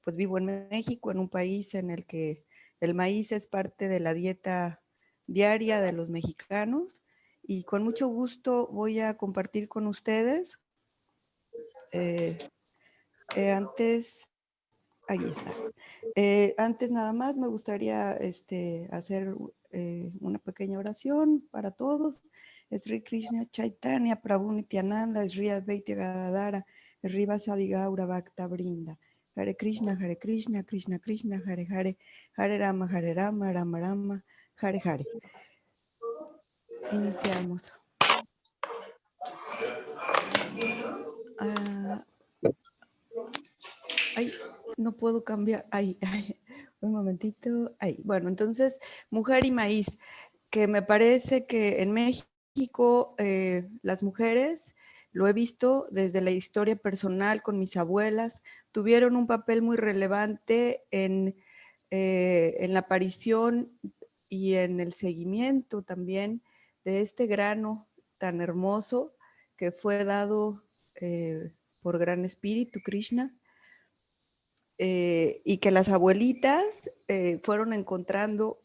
pues vivo en México, en un país en el que el maíz es parte de la dieta diaria de los mexicanos, y con mucho gusto voy a compartir con ustedes. Antes, ahí está. Antes nada más me gustaría hacer una pequeña oración para todos. Sri Krishna Chaitanya Prabhu Nityananda, Sri Advaita Gadadara, Sri Vasadi Gaura Bhakta Brinda. Hare Krishna, Krishna Krishna, Hare Hare, Hare Rama, Rama Rama, Hare Hare. Iniciamos. Ay, no puedo cambiar. Ay, un momentito. Ahí. Bueno, entonces, mujer y maíz, que me parece que en México las mujeres, lo he visto desde la historia personal con mis abuelas, tuvieron un papel muy relevante en la aparición y en el seguimiento también de este grano tan hermoso que fue dado por Gran Espíritu Krishna. Y que las abuelitas fueron encontrando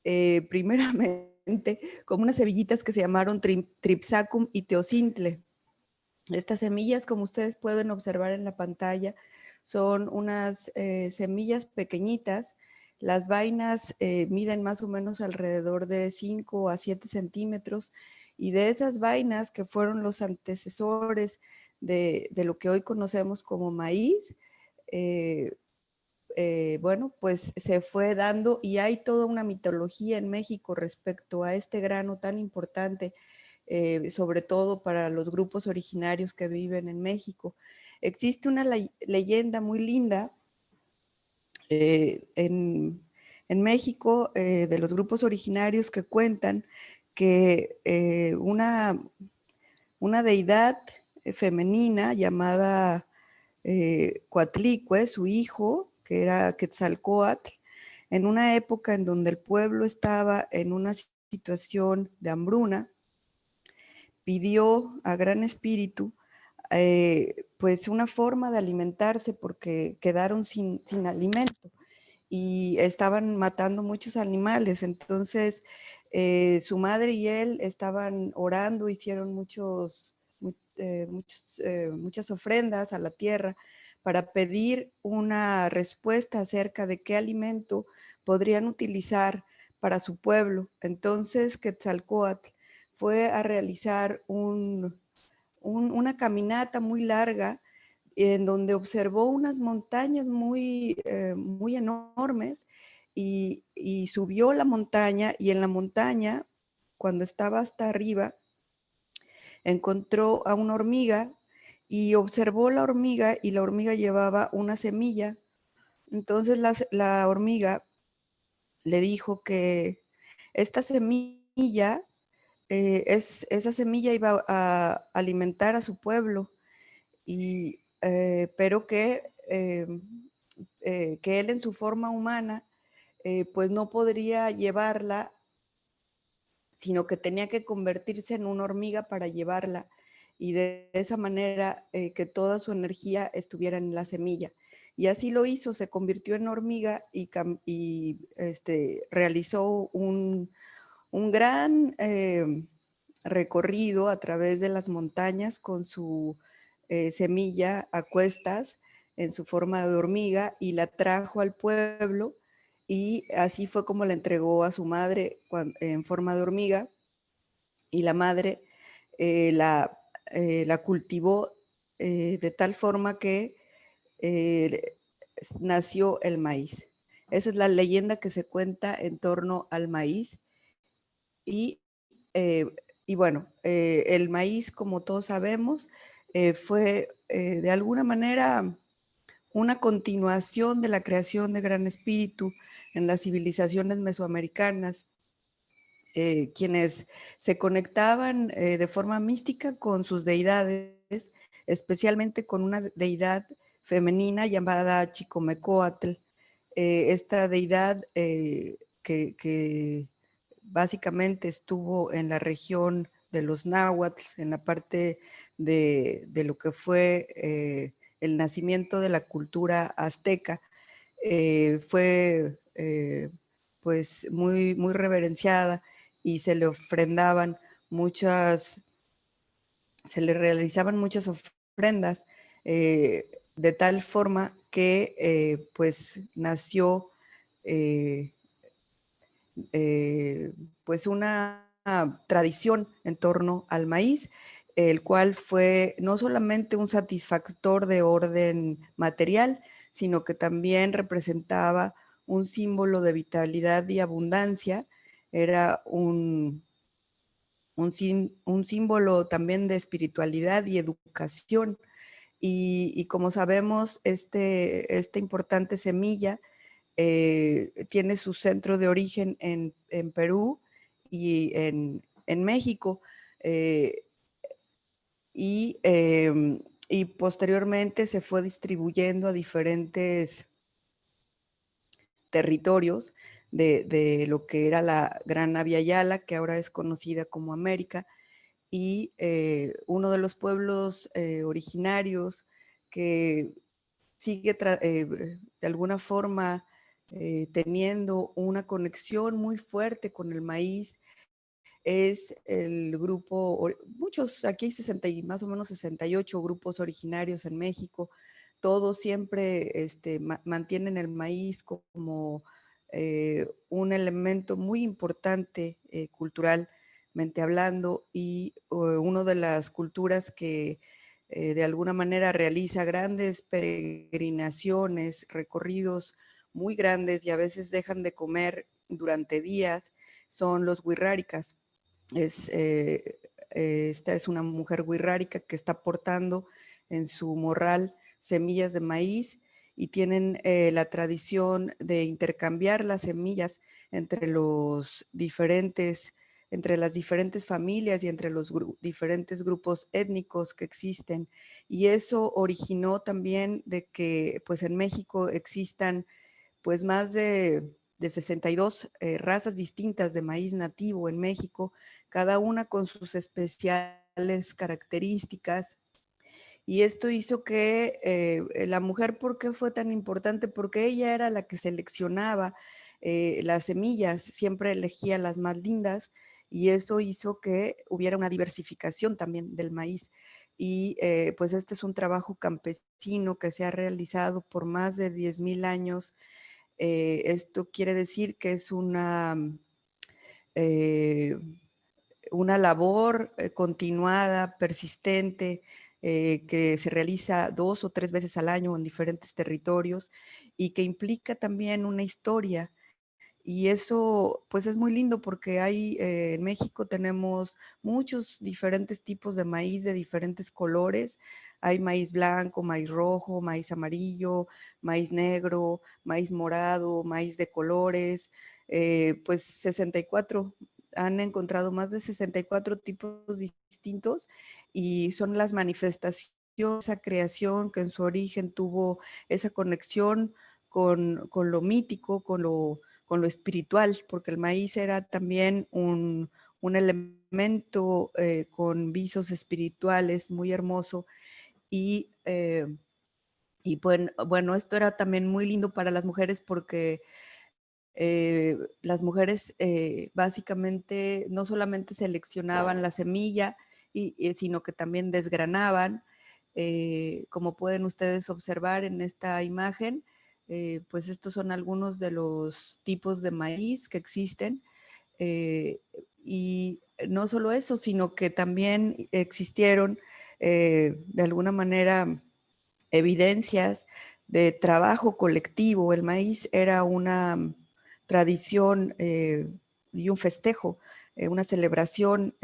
primeramente como unas semillitas que se llamaron Tripsacum y Teocintle. Estas semillas, como ustedes pueden observar en la pantalla, son unas semillas pequeñitas. Las vainas miden más o menos alrededor de 5 a 7 centímetros, y de esas vainas que fueron los antecesores de lo que hoy conocemos como maíz, bueno, pues se fue dando, y hay toda una mitología en México respecto a este grano tan importante, sobre todo para los grupos originarios que viven en México. Existe una leyenda muy linda en México de los grupos originarios que cuentan que una deidad femenina llamada Coatlicue, su hijo, que era Quetzalcóatl, en una época en donde el pueblo estaba en una situación de hambruna, pidió a Gran Espíritu pues una forma de alimentarse, porque quedaron sin alimento y estaban matando muchos animales. Entonces su madre y él estaban orando, hicieron muchas ofrendas a la tierra para pedir una respuesta acerca de qué alimento podrían utilizar para su pueblo. Entonces Quetzalcóatl fue a realizar una caminata muy larga en donde observó unas montañas muy enormes, y subió la montaña, y en la montaña, cuando estaba hasta arriba, encontró a una hormiga y observó la hormiga, y la hormiga llevaba una semilla. Entonces la hormiga le dijo que esta semilla, esa semilla iba a alimentar a su pueblo, pero que él en su forma humana pues no podría llevarla, sino que tenía que convertirse en una hormiga para llevarla, y de esa manera que toda su energía estuviera en la semilla. Y así lo hizo, se convirtió en hormiga y realizó un gran recorrido a través de las montañas con su semilla a cuestas en su forma de hormiga, y la trajo al pueblo, y así fue como la entregó a su madre en forma de hormiga, y la madre la cultivó de tal forma que eh, nació el maíz. Esa es la leyenda que se cuenta en torno al maíz. Y, eh, y bueno, el maíz, como todos sabemos, fue de alguna manera una continuación de la creación de Gran Espíritu en las civilizaciones mesoamericanas, quienes se conectaban de forma mística con sus deidades, especialmente con una deidad femenina llamada Chicomecoatl. Esta deidad que básicamente estuvo en la región de los náhuatl, en la parte de lo que fue el nacimiento de la cultura azteca, fue pues muy, muy reverenciada y se le ofrendaban se le realizaban muchas ofrendas, de tal forma que pues nació eh, eh, pues una tradición en torno al maíz, el cual fue no solamente un satisfactor de orden material, sino que también representaba un símbolo de vitalidad y abundancia, era un símbolo también de espiritualidad y educación. Y como sabemos, esta importante semilla tiene su centro de origen en Perú y en México. eh, y, y posteriormente se fue distribuyendo a diferentes territorios de lo que era la Gran Avia Yala, que ahora es conocida como América, y uno de los pueblos originarios que sigue de alguna forma teniendo una conexión muy fuerte con el maíz es el grupo, muchos, aquí hay 60 y más o menos 68 grupos originarios en México, todos siempre mantienen el maíz como un elemento muy importante culturalmente hablando y una de las culturas que de alguna manera realiza grandes peregrinaciones, recorridos muy grandes y a veces dejan de comer durante días, son los huirráricas. Esta es una mujer wixárika que está portando en su morral semillas de maíz y tienen la tradición de intercambiar las semillas entre entre las diferentes familias y entre los diferentes grupos étnicos que existen. Y eso originó también de que pues en México existan pues más de 62 razas distintas de maíz nativo en México, cada una con sus especiales características. Y esto hizo que la mujer, ¿por qué fue tan importante? Porque ella era la que seleccionaba las semillas, siempre elegía las más lindas y eso hizo que hubiera una diversificación también del maíz. Y pues este es un trabajo campesino que se ha realizado por más de 10,000 años. Esto quiere decir que es eh, una labor continuada, persistente, que se realiza 2 o 3 veces al año en diferentes territorios y que implica también una historia. Y eso pues es muy lindo porque en México tenemos muchos diferentes tipos de maíz de diferentes colores. Hay maíz blanco, maíz rojo, maíz amarillo, maíz negro, maíz morado, maíz de colores, pues 64, han encontrado más de 64 tipos distintos y son las manifestaciones, esa creación que en su origen tuvo esa conexión con lo mítico, con lo espiritual, porque el maíz era también un elemento con visos espirituales muy hermoso y, bueno, esto era también muy lindo para las mujeres porque las mujeres básicamente no solamente seleccionaban la semilla, sino que también desgranaban, como pueden ustedes observar en esta imagen, pues estos son algunos de los tipos de maíz que existen. eh, y no solo eso, sino que también existieron de alguna manera evidencias de trabajo colectivo. El maíz era una tradición y un festejo, una celebración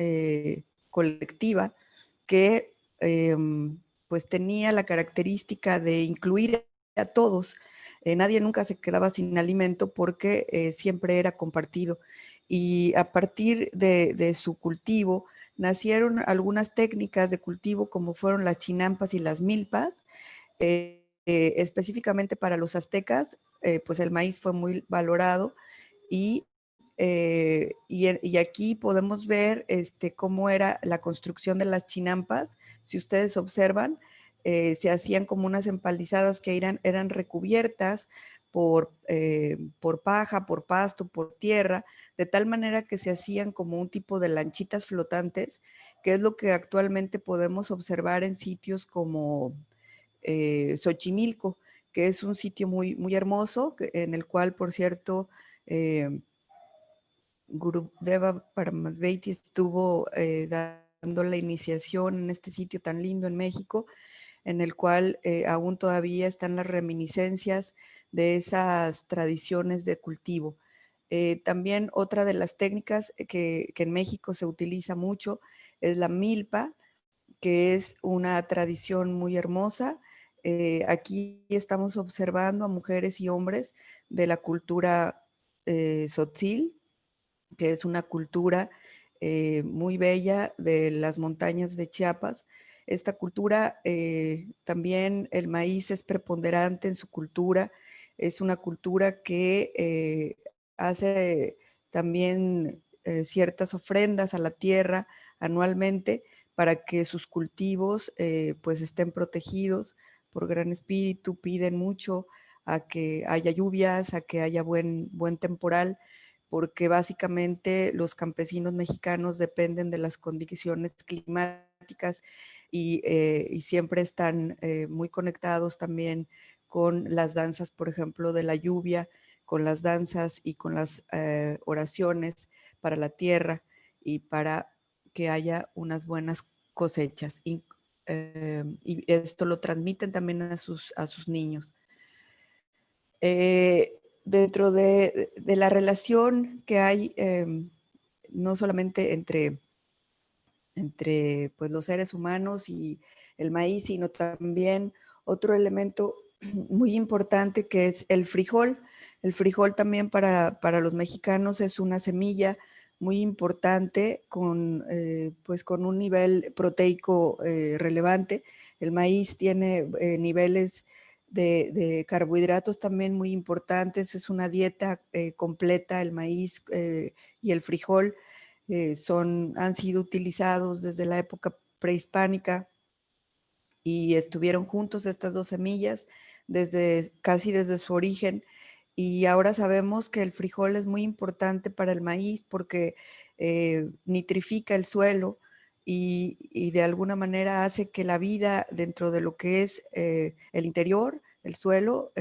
colectiva que pues tenía la característica de incluir a todos. Nadie nunca se quedaba sin alimento porque siempre era compartido. Y a partir de su cultivo nacieron algunas técnicas de cultivo como fueron las chinampas y las milpas, específicamente para los aztecas, pues el maíz fue muy valorado y, y aquí podemos ver cómo era la construcción de las chinampas. Si ustedes observan, se hacían como unas empalizadas que eran recubiertas por paja, por pasto, por tierra, de tal manera que se hacían como un tipo de lanchitas flotantes, que es lo que actualmente podemos observar en sitios como Xochimilco, que es un sitio muy, muy hermoso, en el cual, por cierto, Gurudeva Paramasvati estuvo dando la iniciación en este sitio tan lindo en México, en el cual aún todavía están las reminiscencias de esas tradiciones de cultivo. También otra de las técnicas que en México se utiliza mucho es la milpa, que es una tradición muy hermosa. Aquí estamos observando a mujeres y hombres de la cultura tzotzil, que es una cultura muy bella de las montañas de Chiapas. Esta cultura, también el maíz es preponderante en su cultura, es una cultura que hace también ciertas ofrendas a la tierra anualmente para que sus cultivos pues estén protegidos por Gran Espíritu, piden mucho a que haya lluvias, a que haya buen temporal, porque básicamente los campesinos mexicanos dependen de las condiciones climáticas y siempre están muy conectados también con las danzas, por ejemplo, de la lluvia, con las danzas y con las oraciones para la tierra y para que haya unas buenas cosechas. Y esto lo transmiten también a sus niños. Dentro de la relación que hay, no solamente entre pues, los seres humanos y el maíz, sino también otro elemento muy importante que es el frijol. El frijol también para los mexicanos es una semilla muy importante pues con un nivel proteico relevante. El maíz tiene niveles de carbohidratos también muy importantes, es una dieta completa, el maíz y el frijol han sido utilizados desde la época prehispánica y estuvieron juntos estas dos semillas casi desde su origen. Y ahora sabemos que el frijol es muy importante para el maíz porque nitrifica el suelo y de alguna manera hace que la vida dentro de lo que es el interior, el suelo,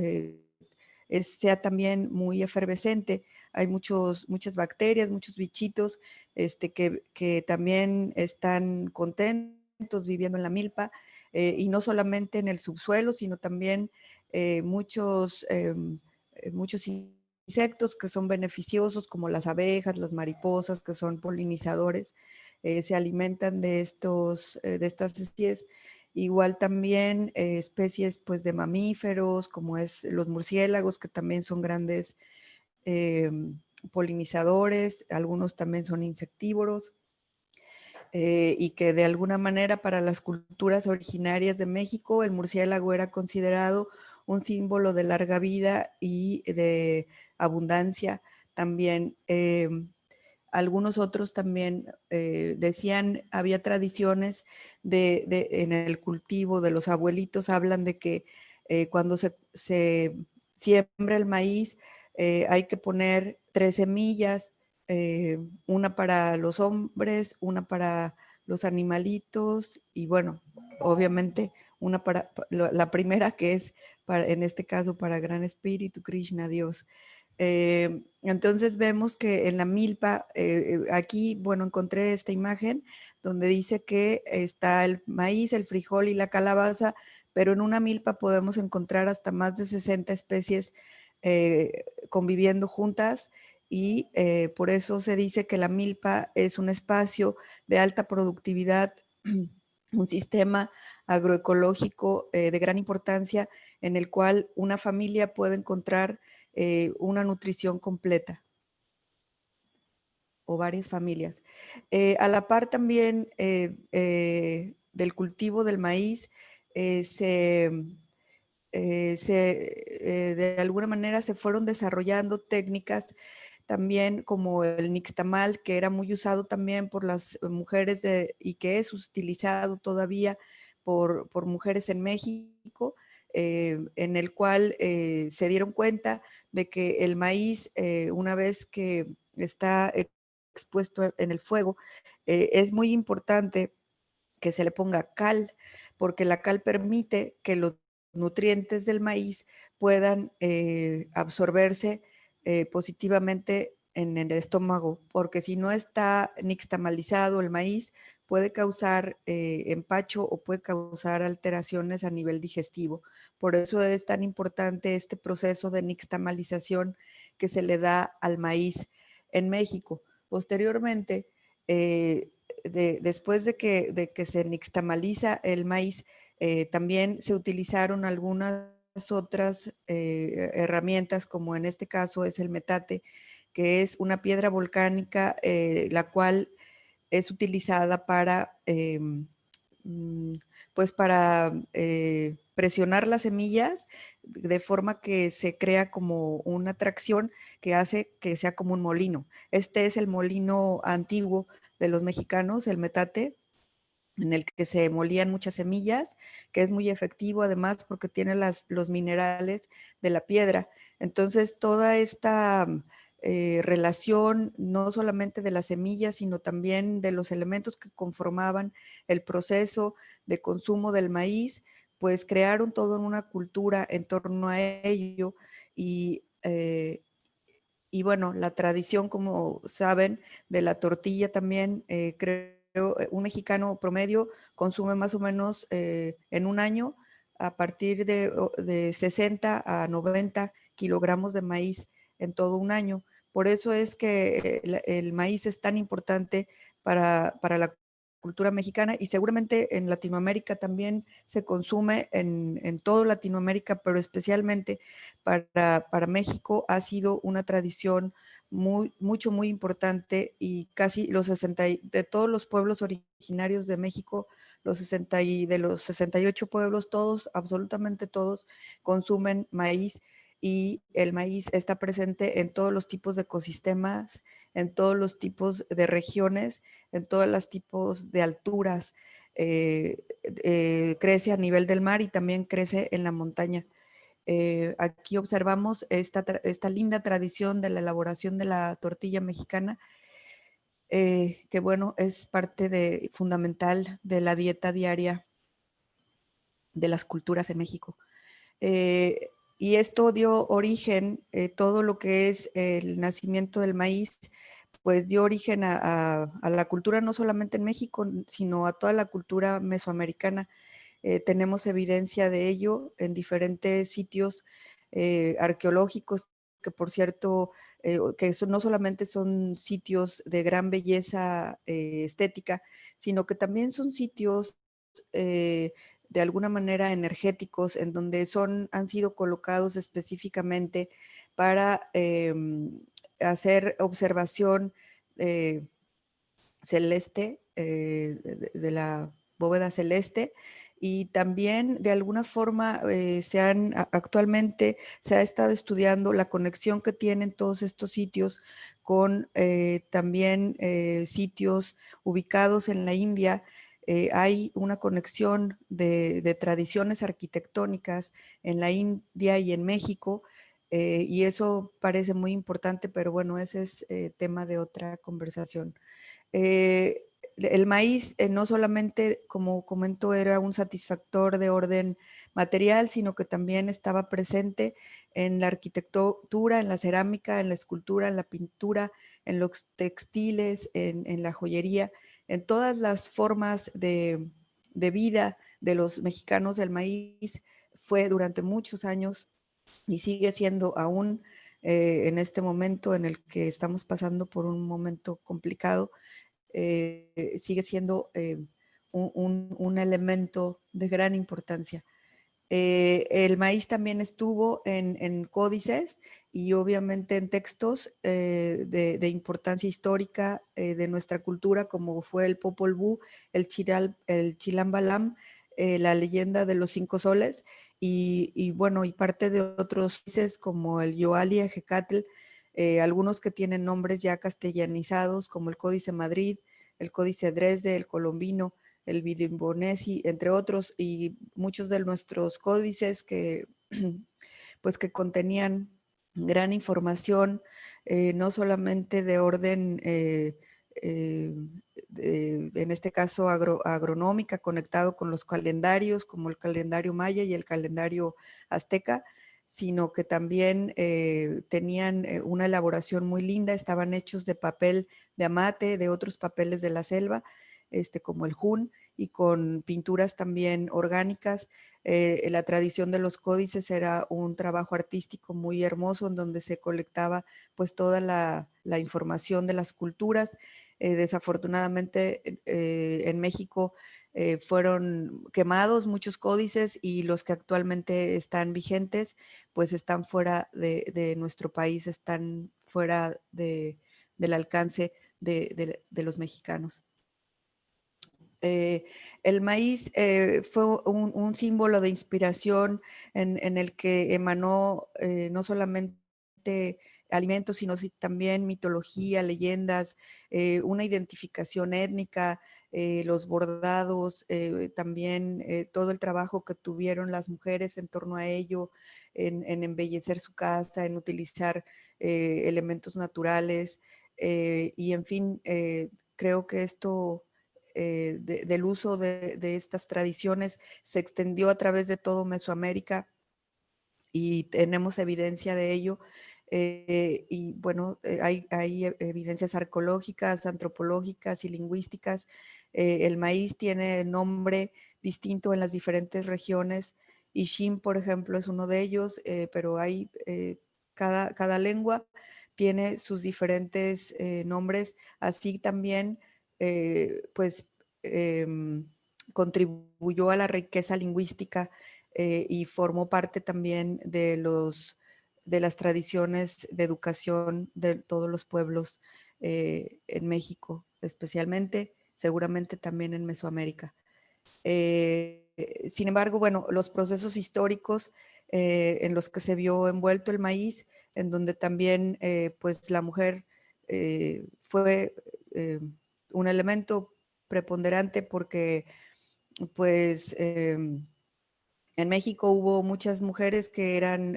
sea también muy efervescente. Hay muchas bacterias, muchos bichitos que también están contentos viviendo en la milpa, y no solamente en el subsuelo, sino también muchos insectos que son beneficiosos, como las abejas, las mariposas, que son polinizadores, se alimentan de estas especies. Igual también especies pues de mamíferos, como es los murciélagos, que también son grandes eh, polinizadores, algunos también son insectívoros, y que de alguna manera para las culturas originarias de México el murciélago era considerado un símbolo de larga vida y de abundancia también. Algunos otros también decían, había tradiciones en el cultivo de los abuelitos, hablan de que cuando se siembra el maíz hay que poner 3 semillas, una para los hombres, una para los animalitos y bueno, obviamente una para la primera que es en este caso para Gran Espíritu, Krishna, Dios. Entonces vemos que en la milpa, aquí, bueno, encontré esta imagen donde dice que está el maíz, el frijol y la calabaza, pero en una milpa podemos encontrar hasta más de 60 especies conviviendo juntas y por eso se dice que la milpa es un espacio de alta productividad, un sistema agroecológico de gran importancia en el cual una familia puede encontrar una nutrición completa o varias familias. A la par también del cultivo del maíz, de alguna manera se fueron desarrollando técnicas también como el nixtamal, que era muy usado también por las mujeres y que es utilizado todavía por mujeres en México, en el cual se dieron cuenta de que el maíz, una vez que está expuesto en el fuego, es muy importante que se le ponga cal, porque la cal permite que los nutrientes del maíz puedan absorberse positivamente en el estómago, porque si no está nixtamalizado el maíz, puede causar empacho o puede causar alteraciones a nivel digestivo. Por eso es tan importante este proceso de nixtamalización que se le da al maíz en México. Posteriormente, después de que se nixtamaliza el maíz, también se utilizaron algunas otras herramientas, como en este caso es el metate, que es una piedra volcánica, la cual es utilizada para, pues para presionar las semillas de forma que se crea como una tracción que hace que sea como un molino. Este es el molino antiguo de los mexicanos, el metate, en el que se molían muchas semillas, que es muy efectivo además porque tiene los minerales de la piedra. Entonces, toda esta relación, no solamente de las semillas, sino también de los elementos que conformaban el proceso de consumo del maíz, pues crearon toda una cultura en torno a ello y bueno, la tradición, como saben, de la tortilla también, creo, un mexicano promedio consume más o menos en un año a partir de 60 a 90 kilogramos de maíz en todo un año. Por eso es que el maíz es tan importante para la cultura mexicana y seguramente en Latinoamérica también se consume en toda Latinoamérica, pero especialmente para México ha sido una tradición muy importante y casi los 60, de todos los pueblos originarios de México, de los 68 pueblos, todos, absolutamente todos, consumen maíz y el maíz está presente en todos los tipos de ecosistemas, en todos los tipos de regiones, en todos los tipos de alturas. Crece a nivel del mar y también crece en la montaña. Aquí observamos esta linda tradición de la elaboración de la tortilla mexicana, que bueno, es parte fundamental de la dieta diaria de las culturas en México. Eh, y esto dio origen, todo lo que es el nacimiento del maíz, pues dio origen a la cultura no solamente en México, sino a toda la cultura mesoamericana. Tenemos evidencia de ello en diferentes sitios arqueológicos, que por cierto, no solamente son sitios de gran belleza estética, sino que también son sitios eh, de alguna manera energéticos, en donde han sido colocados específicamente para hacer observación eh, celeste, de la bóveda celeste, y también de alguna forma actualmente se ha estado estudiando la conexión que tienen todos estos sitios con también sitios ubicados en la India. Hay una conexión de tradiciones arquitectónicas en la India y en México, y eso parece muy importante, pero bueno, ese es tema de otra conversación. El maíz no solamente, como comento, era un satisfactor de orden material, sino que también estaba presente en la arquitectura, en la cerámica, en la escultura, en la pintura, en los textiles, en la joyería, en todas las formas de vida de los mexicanos. El maíz fue durante muchos años y sigue siendo aún en este momento en el que estamos pasando por un momento complicado, sigue siendo un elemento de gran importancia. El maíz también estuvo en códices y obviamente en textos de importancia histórica de nuestra cultura, como fue el Popol Vuh, el Chilam Balam, la leyenda de los 5 soles, y bueno, y parte de otros países como el Yoali Ejecatl, algunos que tienen nombres ya castellanizados, como el Códice Madrid, el Códice Dresde, el Colombino, el Bidimbo-Neshi, entre otros, y muchos de nuestros códices que, pues, que contenían gran información, no solamente de orden, en este caso agronómica, conectado con los calendarios, como el calendario maya y el calendario azteca, sino que también tenían una elaboración muy linda, estaban hechos de papel de amate, de otros papeles de la selva, como el jun, y con pinturas también orgánicas. La tradición de los códices era un trabajo artístico muy hermoso en donde se colectaba pues toda la información de las culturas. Desafortunadamente en México fueron quemados muchos códices y los que actualmente están vigentes pues están fuera de nuestro país, están fuera del alcance de los mexicanos. El maíz fue un símbolo de inspiración en el que emanó no solamente alimentos, sino también mitología, leyendas, una identificación étnica, los bordados, también todo el trabajo que tuvieron las mujeres en torno a ello, en embellecer su casa, en utilizar elementos naturales, y en fin, creo que esto del uso de estas tradiciones se extendió a través de todo Mesoamérica y tenemos evidencia de ello. Y bueno, hay evidencias arqueológicas, antropológicas y lingüísticas. El maíz tiene nombre distinto en las diferentes regiones. Ixim, por ejemplo, es uno de ellos, pero hay cada lengua tiene sus diferentes nombres, así también pues contribuyó a la riqueza lingüística y formó parte también de las tradiciones de educación de todos los pueblos en México, especialmente, seguramente también en Mesoamérica. Sin embargo, bueno, los procesos históricos en los que se vio envuelto el maíz, en donde también pues la mujer fue un elemento preponderante porque pues en México hubo muchas mujeres que eran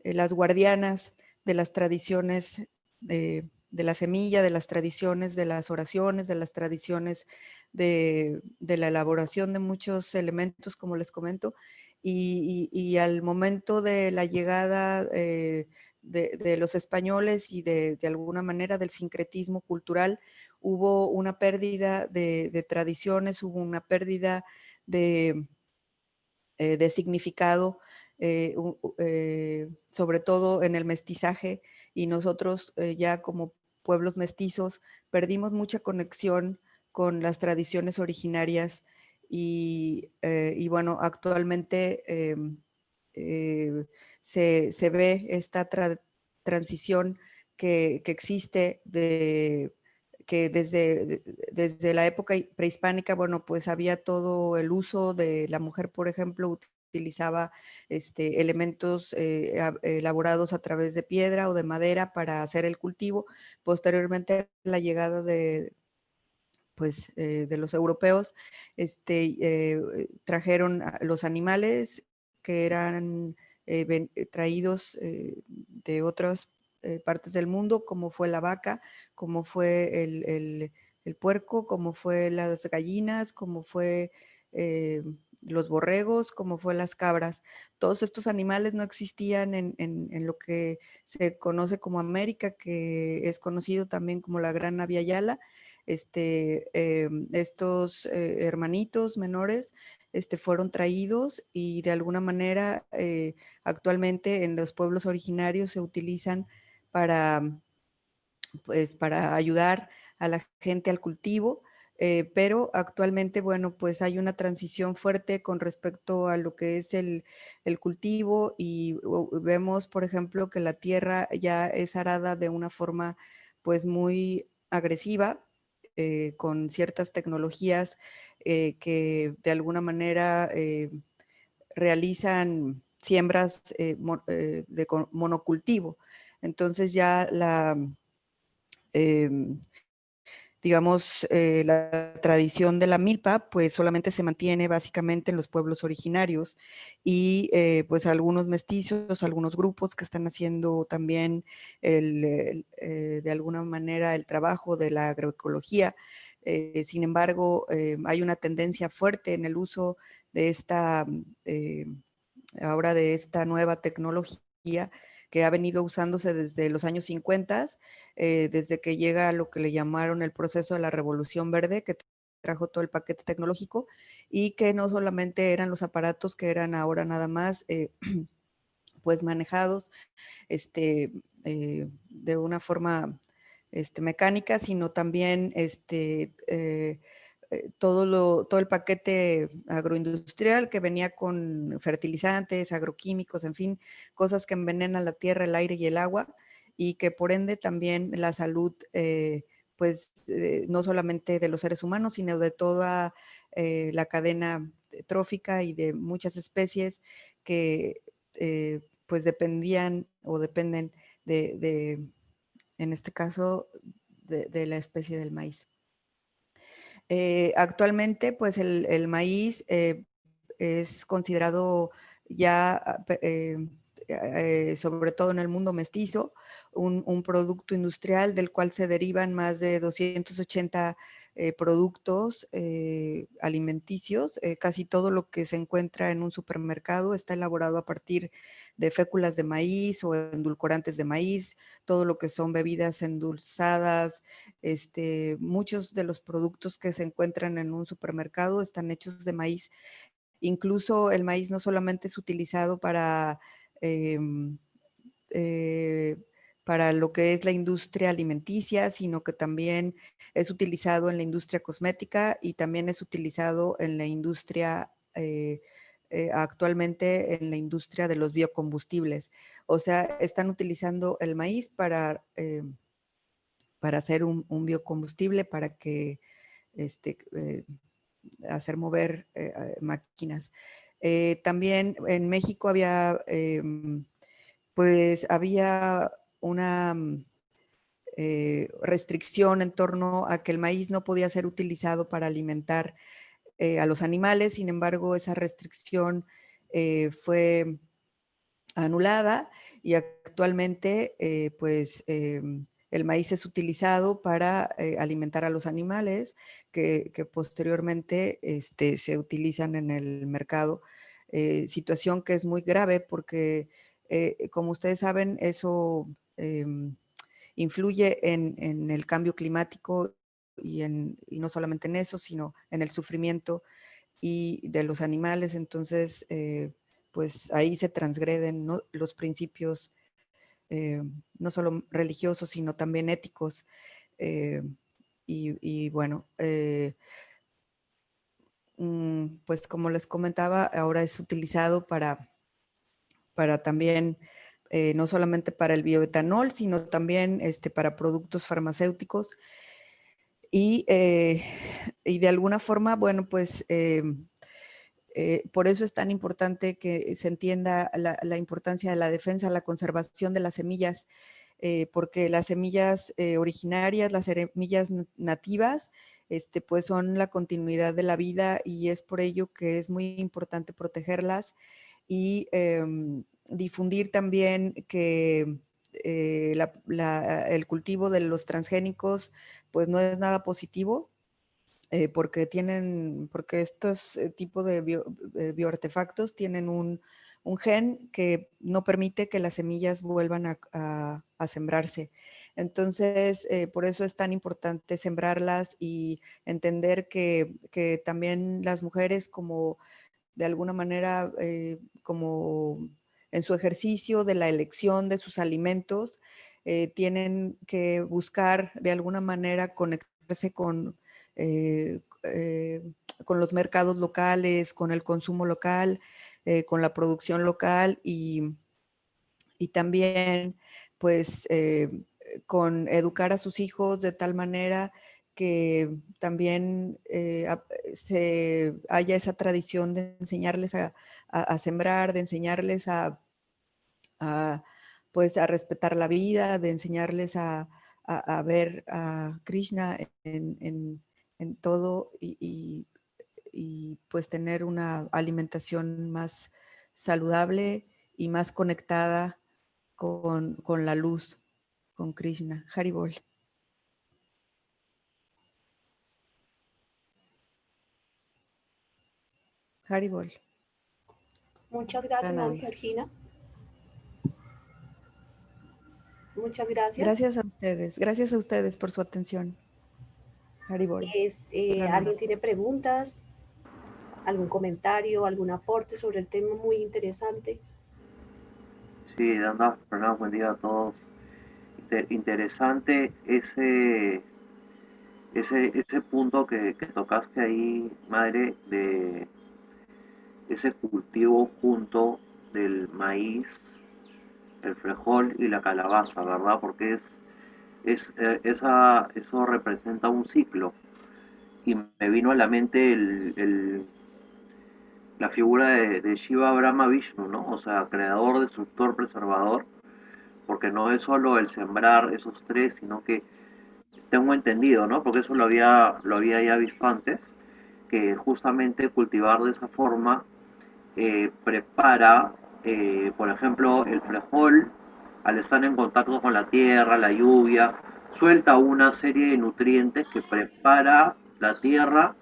las guardianas de las tradiciones de la semilla, de las tradiciones de las oraciones, de las tradiciones de la elaboración de muchos elementos, como les comento, y al momento de la llegada de los españoles y de alguna manera del sincretismo cultural, hubo una pérdida de tradiciones, hubo una pérdida de significado, sobre todo en el mestizaje, y nosotros ya como pueblos mestizos perdimos mucha conexión con las tradiciones originarias y bueno, actualmente se ve esta transición que existe que desde la época prehispánica, bueno, pues había todo el uso de la mujer, por ejemplo, utilizaba elementos elaborados a través de piedra o de madera para hacer el cultivo. Posteriormente, la llegada pues, de los europeos, trajeron los animales que eran traídos de otras partes del mundo, como fue la vaca, como fue el puerco, como fue las gallinas, como fue los borregos, como fue las cabras. Todos estos animales no existían en lo que se conoce como América, que es conocido también como la Gran Navia Yala. Estos hermanitos menores fueron traídos y de alguna manera actualmente en los pueblos originarios se utilizan para, pues, para ayudar a la gente al cultivo, pero actualmente, bueno, pues hay una transición fuerte con respecto a lo que es el cultivo y vemos, por ejemplo, que la tierra ya es arada de una forma pues muy agresiva, con ciertas tecnologías que de alguna manera realizan siembras de monocultivo. Entonces ya la, eh, digamos, la tradición de la milpa, pues solamente se mantiene básicamente en los pueblos originarios y pues algunos mestizos, algunos grupos que están haciendo también de alguna manera el trabajo de la agroecología. Sin embargo, hay una tendencia fuerte en el uso de ahora de esta nueva tecnología que ha venido usándose desde los años 50, desde que llega lo que le llamaron el proceso de la Revolución Verde, que trajo todo el paquete tecnológico y que no solamente eran los aparatos que eran ahora nada más pues manejados de una forma mecánica, sino también todo el paquete agroindustrial que venía con fertilizantes, agroquímicos, en fin, cosas que envenenan la tierra, el aire y el agua, y que por ende también la salud, pues no solamente de los seres humanos, sino de toda la cadena trófica y de muchas especies que pues dependían o dependen de en este caso, de la especie del maíz. Actualmente, pues el maíz es considerado ya, sobre todo en el mundo mestizo, un producto industrial del cual se derivan más de 280 productos alimenticios. Casi todo lo que se encuentra en un supermercado está elaborado a partir de féculas de maíz o endulcorantes de maíz, todo lo que son bebidas endulzadas, muchos de los productos que se encuentran en un supermercado están hechos de maíz. Incluso el maíz no solamente es utilizado em, eh, para lo que es la industria alimenticia, sino que también es utilizado en la industria cosmética y también es utilizado en la industria, actualmente en la industria de los biocombustibles. O sea, están utilizando el maíz para hacer un biocombustible, para que hacer mover máquinas. También en México había una restricción en torno a que el maíz no podía ser utilizado para alimentar a los animales. Sin embargo, esa restricción fue anulada y actualmente el maíz es utilizado para alimentar a los animales que posteriormente se utilizan en el mercado. Situación que es muy grave porque, como ustedes saben, eso influye en el cambio climático y no solamente en eso, sino en el sufrimiento y de los animales. Entonces, pues ahí se transgreden, ¿no?, los principios, no solo religiosos, sino también éticos. eh, y bueno, pues como les comentaba, ahora es utilizado para también, no solamente para el bioetanol, sino también para productos farmacéuticos. Y de alguna forma, bueno, pues por eso es tan importante que se entienda la importancia de la defensa, la conservación de las semillas, porque las semillas originarias, las semillas nativas, pues son la continuidad de la vida y es por ello que es muy importante protegerlas y difundir también que el cultivo de los transgénicos pues no es nada positivo, porque estos tipos de bioartefactos tienen un gen que no permite que las semillas vuelvan a sembrarse. Entonces, por eso es tan importante sembrarlas y entender que también las mujeres, como de alguna manera, como en su ejercicio de la elección de sus alimentos, tienen que buscar de alguna manera conectarse eh, eh, con los mercados locales, con el consumo local, con la producción local y también pues con educar a sus hijos de tal manera que también se haya esa tradición de enseñarles a sembrar, de enseñarles a, pues a respetar la vida, de enseñarles a ver a Krishna en todo y pues tener una alimentación más saludable y más conectada con la luz, con Krishna. Haribol. Haribol. Muchas gracias, Ana Pranams. Georgina. Muchas gracias. Gracias a ustedes por su atención. Haribol. ¿Alguien Pranams. tiene preguntas? ¿Algún comentario? ¿Algún aporte sobre el tema muy interesante? Sí, Danda, Fernando, buen día a todos. Interesante ese punto que tocaste ahí, madre, de ese cultivo junto del maíz, el frijol y la calabaza, ¿verdad? Porque eso representa un ciclo. Y me vino a la mente la figura de Shiva Brahma Vishnu, ¿no? O sea, creador, destructor, preservador, porque no es solo el sembrar esos tres, sino que tengo entendido, ¿no? Porque eso lo había ya visto antes, que justamente cultivar de esa forma prepara, por ejemplo, el frijol, al estar en contacto con la tierra, la lluvia, suelta una serie de nutrientes que prepara la tierra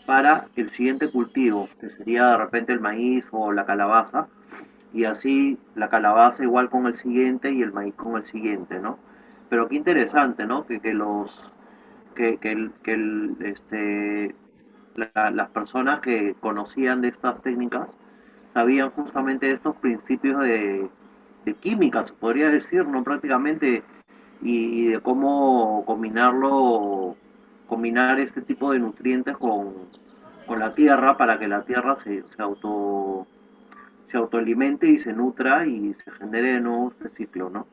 para el siguiente cultivo, que sería de repente el maíz o la calabaza, y así la calabaza igual con el siguiente y el maíz con el siguiente, ¿no? Pero qué interesante, ¿no? Las personas que conocían de estas técnicas sabían justamente de estos principios de química, se podría decir, ¿no? Prácticamente, y de cómo combinar este tipo de nutrientes con la tierra para que la tierra se autoalimente y se nutra y se genere de nuevo este ciclo, ¿no?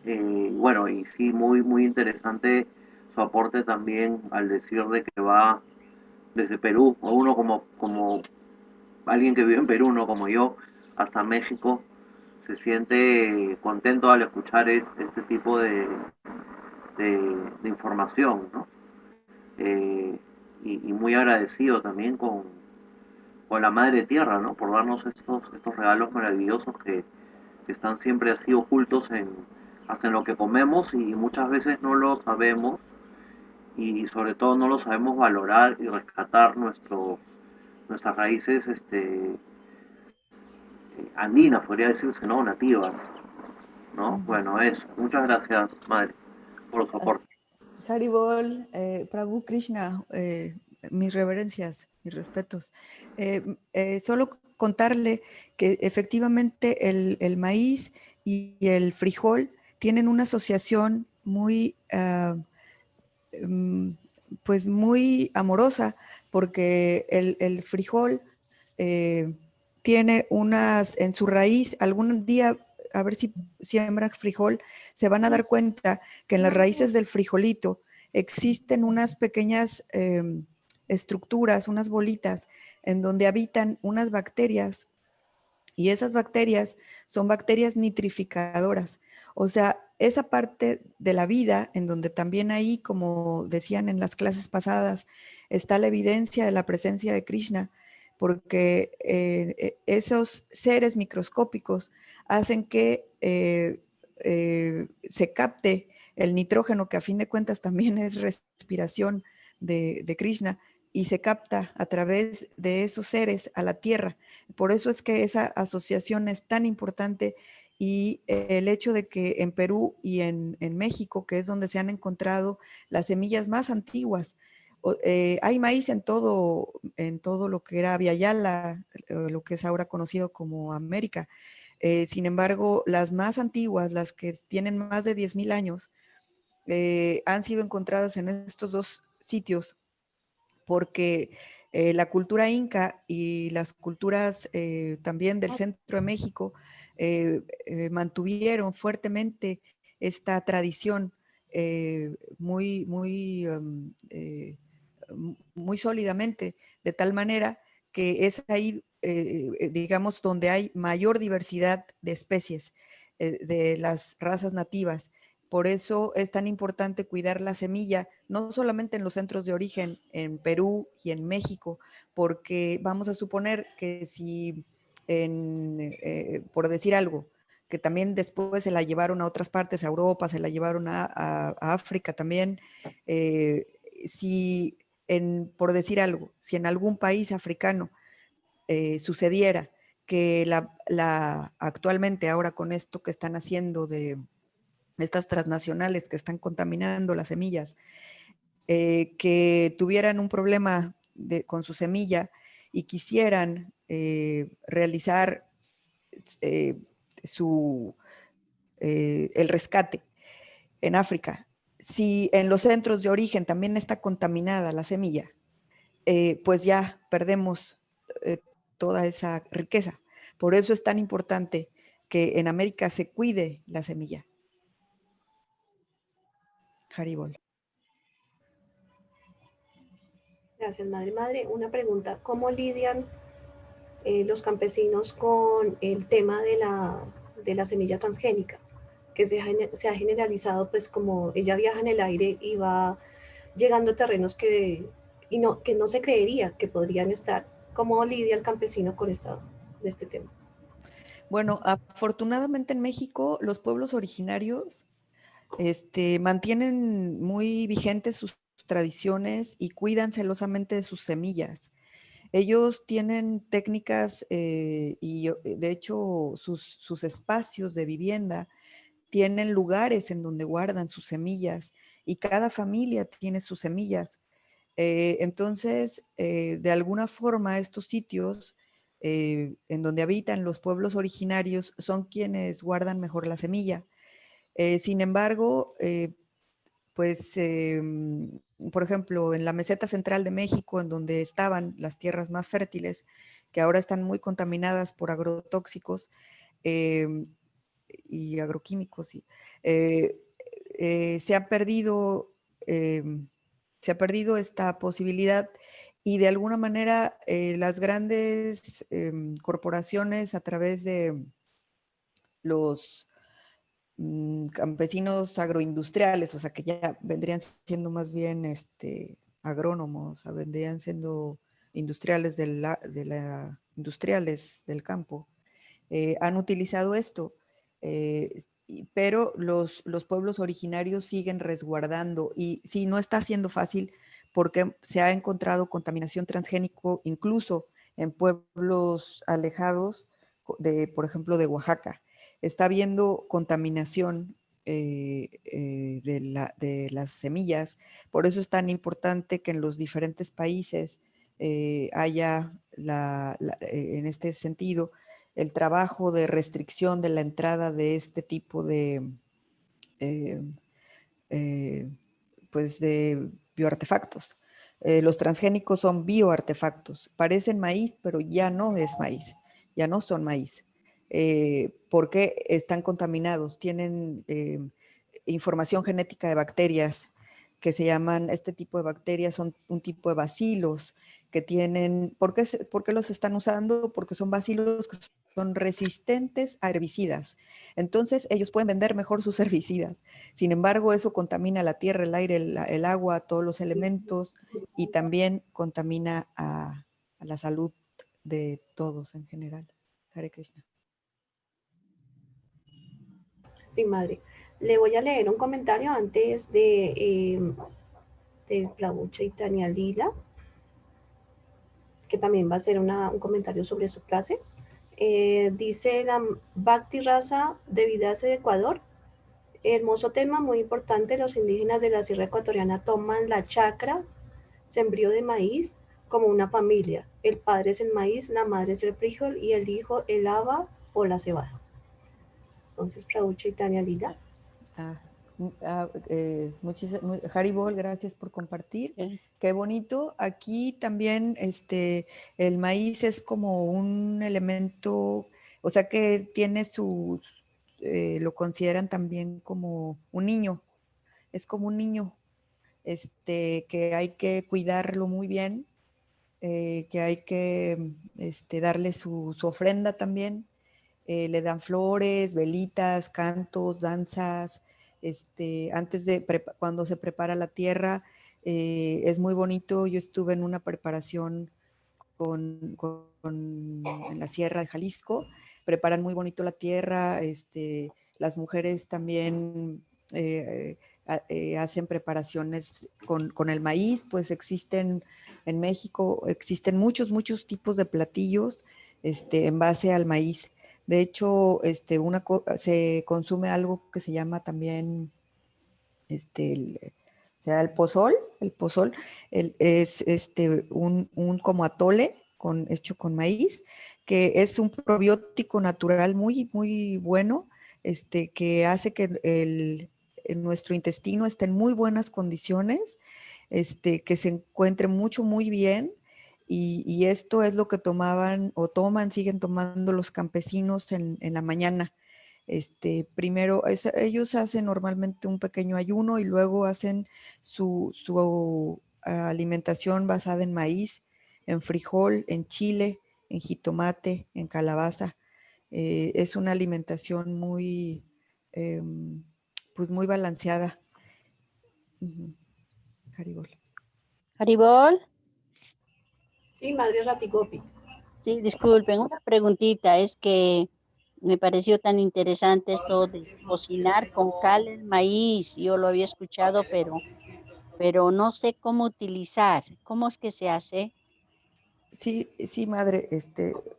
Bueno, y sí, muy, muy interesante su aporte también al decir de que va desde Perú, o uno como alguien que vive en Perú, no como yo, hasta México, se siente contento al escuchar este tipo de información, ¿no? Eh, y muy agradecido también con la Madre Tierra, ¿no? Por darnos estos regalos maravillosos que están siempre así ocultos hasta en lo que comemos y muchas veces no lo sabemos y sobre todo no lo sabemos valorar y rescatar nuestras raíces andinas, podría decirse, ¿no? Nativas, ¿no? Bueno, eso. Muchas gracias, madre, por su aporte. Haribol, Prabhu Krishna, mis reverencias, mis respetos. Solo contarle que efectivamente el maíz y el frijol tienen una asociación muy, pues muy amorosa, porque el frijol tiene en su raíz, algún día, a ver si siembra frijol, se van a dar cuenta que en las raíces del frijolito existen unas pequeñas estructuras, unas bolitas, en donde habitan unas bacterias, y esas bacterias son bacterias nitrificadoras. O sea, esa parte de la vida en donde también ahí, como decían en las clases pasadas, está la evidencia de la presencia de Krishna, porque esos seres microscópicos hacen que se capte el nitrógeno, que a fin de cuentas también es respiración de Krishna, y se capta a través de esos seres a la tierra. Por eso es que esa asociación es tan importante, y el hecho de que en Perú y en México, que es donde se han encontrado las semillas más antiguas, hay maíz en todo lo que era Viayala, lo que es ahora conocido como América. Sin embargo, las más antiguas, las que tienen más de 10,000 años, han sido encontradas en estos dos sitios, porque la cultura inca y las culturas también del centro de México mantuvieron fuertemente esta tradición muy, muy, muy sólidamente, de tal manera que es ahí, digamos, donde hay mayor diversidad de especies de las razas nativas. Por eso es tan importante cuidar la semilla, no solamente en los centros de origen, en Perú y en México, porque vamos a suponer que si, por decir algo, que también después se la llevaron a otras partes, a Europa, se la llevaron a África también, si, por decir algo, si en algún país africano sucediera que actualmente ahora con esto que están haciendo de estas transnacionales que están contaminando las semillas, que tuvieran un problema con su semilla y quisieran realizar eh, el rescate en África, si en los centros de origen también está contaminada la semilla, pues ya perdemos toda esa riqueza. Por eso es tan importante que en América se cuide la semilla. Haribol. Gracias, madre. Madre, una pregunta. ¿Cómo lidian los campesinos con el tema de la semilla transgénica? Que se ha generalizado, pues como ella viaja en el aire y va llegando a terrenos que no se creería que podrían estar. ¿Cómo lidia el campesino con este tema? Bueno, afortunadamente en México los pueblos originarios mantienen muy vigentes sus tradiciones y cuidan celosamente de sus semillas. Ellos tienen técnicas y de hecho sus espacios de vivienda tienen lugares en donde guardan sus semillas y cada familia tiene sus semillas. Entonces, de alguna forma, estos sitios en donde habitan los pueblos originarios son quienes guardan mejor la semilla. Sin embargo, pues, por ejemplo, en la meseta central de México, en donde estaban las tierras más fértiles, que ahora están muy contaminadas por agrotóxicos y agroquímicos, sí, se ha perdido esta posibilidad y de alguna manera las grandes corporaciones a través de los campesinos agroindustriales, o sea que ya vendrían siendo más bien agrónomos, o sea, vendrían siendo industriales industriales del campo, han utilizado esto, pero los pueblos originarios siguen resguardando y sí, no está siendo fácil porque se ha encontrado contaminación transgénico incluso en pueblos alejados por ejemplo, de Oaxaca. Está habiendo contaminación de las semillas, por eso es tan importante que en los diferentes países haya en este sentido el trabajo de restricción de la entrada de este tipo de, eh, eh, pues de bioartefactos. Los transgénicos son bioartefactos, parecen maíz, pero ya no es maíz, ya no son maíz, porque están contaminados, tienen información genética de bacterias que se llaman, este tipo de bacterias son un tipo de bacilos que tienen, ¿por qué los están usando? Porque son bacilos que son resistentes a herbicidas. Entonces, ellos pueden vender mejor sus herbicidas. Sin embargo, eso contamina la tierra, el aire, el agua, todos los elementos y también contamina a la salud de todos en general. Hare Krishna. Sí, madre. Le voy a leer un comentario antes de Plabucha y Tania Lila, que también va a hacer un comentario sobre su clase. Dice la Bhakti Raza de Vidace de Ecuador. Hermoso tema, muy importante. Los indígenas de la Sierra Ecuatoriana toman la chacra, sembrío de maíz, como una familia. El padre es el maíz, la madre es el frijol y el hijo el haba o la cebada. Entonces, Prabucha y Tania Lila. Haribol, gracias por compartir. Qué bonito. Aquí también el maíz es como un elemento, o sea que tiene lo consideran también como un niño. Es como un niño, que hay que cuidarlo muy bien, que hay que darle su ofrenda también. Le dan flores, velitas, cantos, danzas, antes de cuando se prepara la tierra, es muy bonito. Yo estuve en una preparación en la Sierra de Jalisco, preparan muy bonito la tierra, las mujeres también hacen preparaciones con el maíz, pues existen en México, existen muchos tipos de platillos en base al maíz. De hecho, se consume algo que se llama también o sea, el pozol es un como atole hecho con maíz, que es un probiótico natural muy bueno, que hace que nuestro intestino esté en muy buenas condiciones, que se encuentre muy bien. Y esto es lo que tomaban o toman, siguen tomando los campesinos en la mañana. Primero, ellos hacen normalmente un pequeño ayuno y luego hacen su alimentación basada en maíz, en frijol, en chile, en jitomate, en calabaza. Es una alimentación pues muy balanceada. Haribol. Haribol, Sí, madre Ratigopi. sí, disculpen, una preguntita, es que me pareció tan interesante esto de cocinar con cal el maíz. Yo lo había escuchado, pero no sé cómo utilizar. ¿Cómo es que se hace? Sí, madre,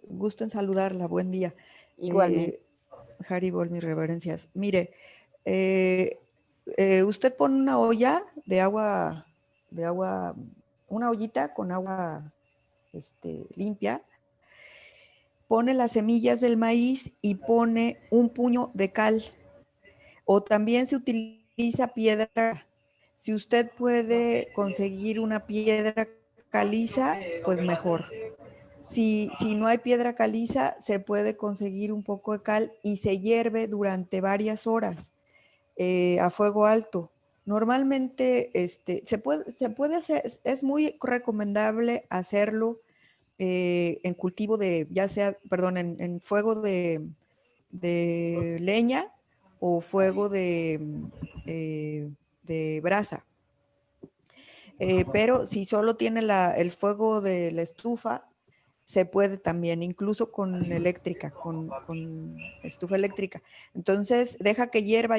gusto en saludarla, buen día. Igualmente. Haribol, mis reverencias. Mire, usted pone una olla de agua, una ollita con agua limpia, pone las semillas del maíz y pone un puño de cal. O también se utiliza piedra. Si usted puede conseguir una piedra caliza, pues mejor. Si no hay piedra caliza, se puede conseguir un poco de cal y se hierve durante varias horas a fuego alto. Normalmente se puede hacer, es muy recomendable hacerlo en cultivo ya sea, perdón, en fuego de leña o fuego de brasa. Pero si solo tiene el fuego de la estufa, se puede también, incluso con eléctrica, con estufa eléctrica. Entonces, deja que hierva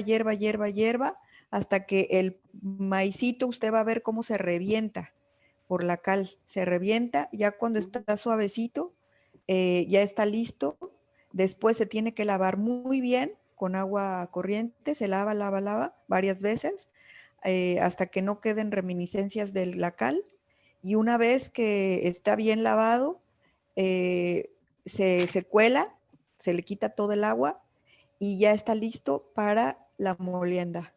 hasta que el maicito, usted va a ver cómo se revienta por la cal. Se revienta, ya cuando está suavecito, ya está listo. Después se tiene que lavar muy bien con agua corriente, se lava varias veces hasta que no queden reminiscencias de la cal. Y una vez que está bien lavado, se cuela, se le quita todo el agua y ya está listo para la molienda.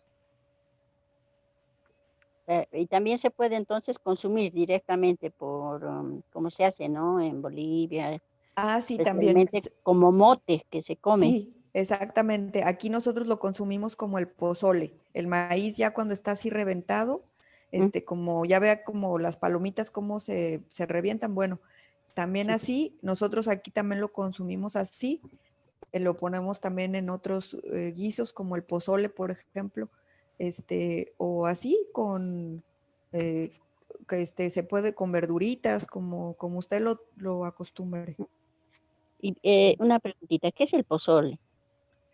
Y también se puede entonces consumir directamente como se hace, ¿no? En Bolivia, Sí, también. especialmente como mote que se come. Sí, exactamente. Aquí nosotros lo consumimos como el pozole. El maíz ya cuando está así reventado, como ya vea como las palomitas cómo se revientan. Bueno, también así, nosotros aquí también lo consumimos así. Lo ponemos también en otros guisos como el pozole, por ejemplo, o así que se puede con verduritas, como usted lo acostumbre. Y una preguntita, ¿qué es el pozole?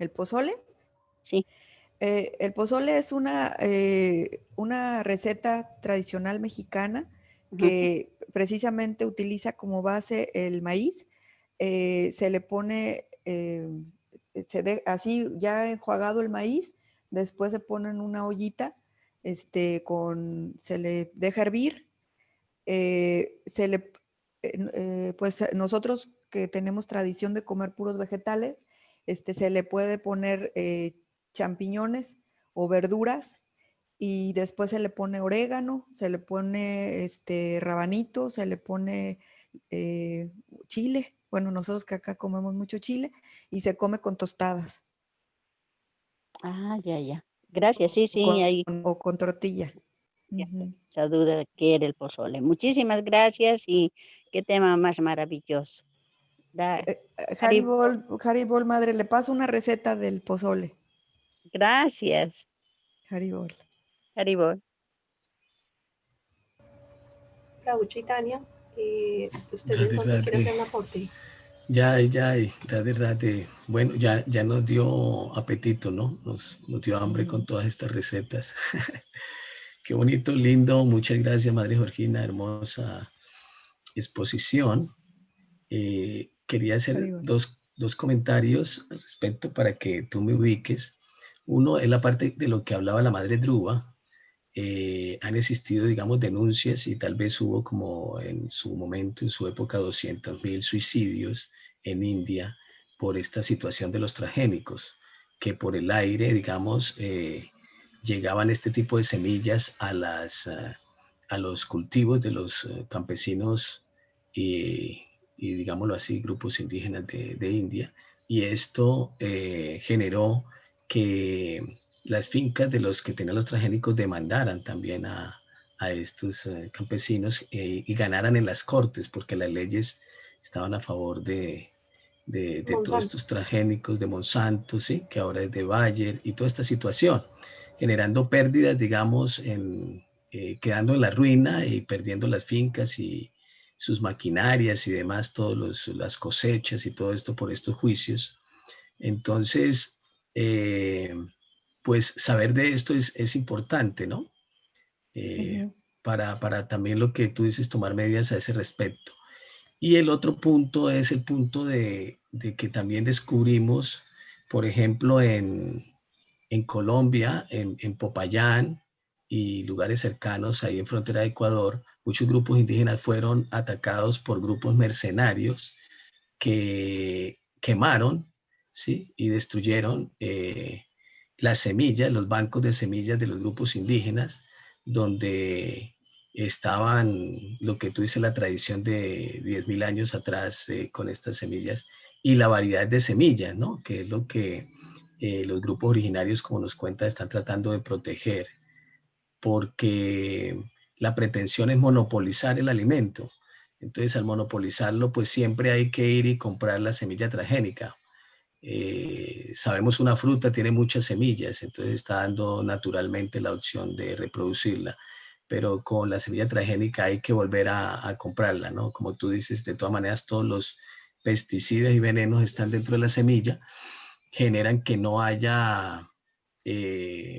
¿El pozole? Sí. El pozole es una receta tradicional mexicana que precisamente utiliza como base el maíz. Se le pone, así ya enjuagado el maíz, después se pone en una ollita, se le deja hervir, pues nosotros que tenemos tradición de comer puros vegetales, se le puede poner champiñones o verduras y después se le pone orégano, se le pone rabanito, se le pone chile. Bueno, nosotros que acá comemos mucho chile y se come con tostadas. Ya. Gracias, sí, ahí O con tortilla. esa duda de qué era el pozole. Muchísimas gracias y qué tema más maravilloso. Haribol, madre, le paso una receta del pozole. Gracias. Haribol. Haribol. Raucha y Tania, usted Rade, entonces quiere rade. hacer un aporte. Rade. Bueno, ya nos dio apetito, ¿no? Nos dio hambre Sí. con todas estas recetas. Qué bonito, lindo. Muchas gracias, Madre Georgina. Hermosa exposición. Quería hacer Haribol. dos comentarios al respecto para que tú me ubiques. Uno es la parte de lo que hablaba la Madre Druva. Han existido, digamos, denuncias y tal vez hubo como en su momento, en su época, 200.000 suicidios en India por esta situación de los transgénicos, que por el aire, digamos, llegaban este tipo de semillas a los cultivos de los campesinos y, digámoslo así, grupos indígenas de India. Y esto generó que las fincas de los que tenían los transgénicos demandaran también a estos campesinos y ganaran en las cortes, porque las leyes estaban a favor de todos estos transgénicos, de Monsanto, ¿sí? Que ahora es de Bayer, y toda esta situación, generando pérdidas, digamos, quedando en la ruina y perdiendo las fincas y sus maquinarias y demás, todas las cosechas y todo esto por estos juicios. Entonces, pues saber de esto es importante, ¿no? Para también lo que tú dices, tomar medidas a ese respecto. Y el otro punto es el punto de que también descubrimos, por ejemplo, en Colombia, en Popayán y lugares cercanos, ahí en frontera de Ecuador, muchos grupos indígenas fueron atacados por grupos mercenarios que quemaron, ¿sí? Y destruyeron las semillas, los bancos de semillas de los grupos indígenas, donde estaban lo que tú dices, la tradición de 10.000 años atrás con estas semillas y la variedad de semillas, ¿no? Que es lo que los grupos originarios, como nos cuenta, están tratando de proteger, porque la pretensión es monopolizar el alimento. Entonces, al monopolizarlo, pues siempre hay que ir y comprar la semilla transgénica. Sabemos una fruta tiene muchas semillas, entonces está dando naturalmente la opción de reproducirla, pero con la semilla transgénica hay que volver a comprarla, ¿no? Como tú dices, de todas maneras todos los pesticidas y venenos están dentro de la semilla, generan que no haya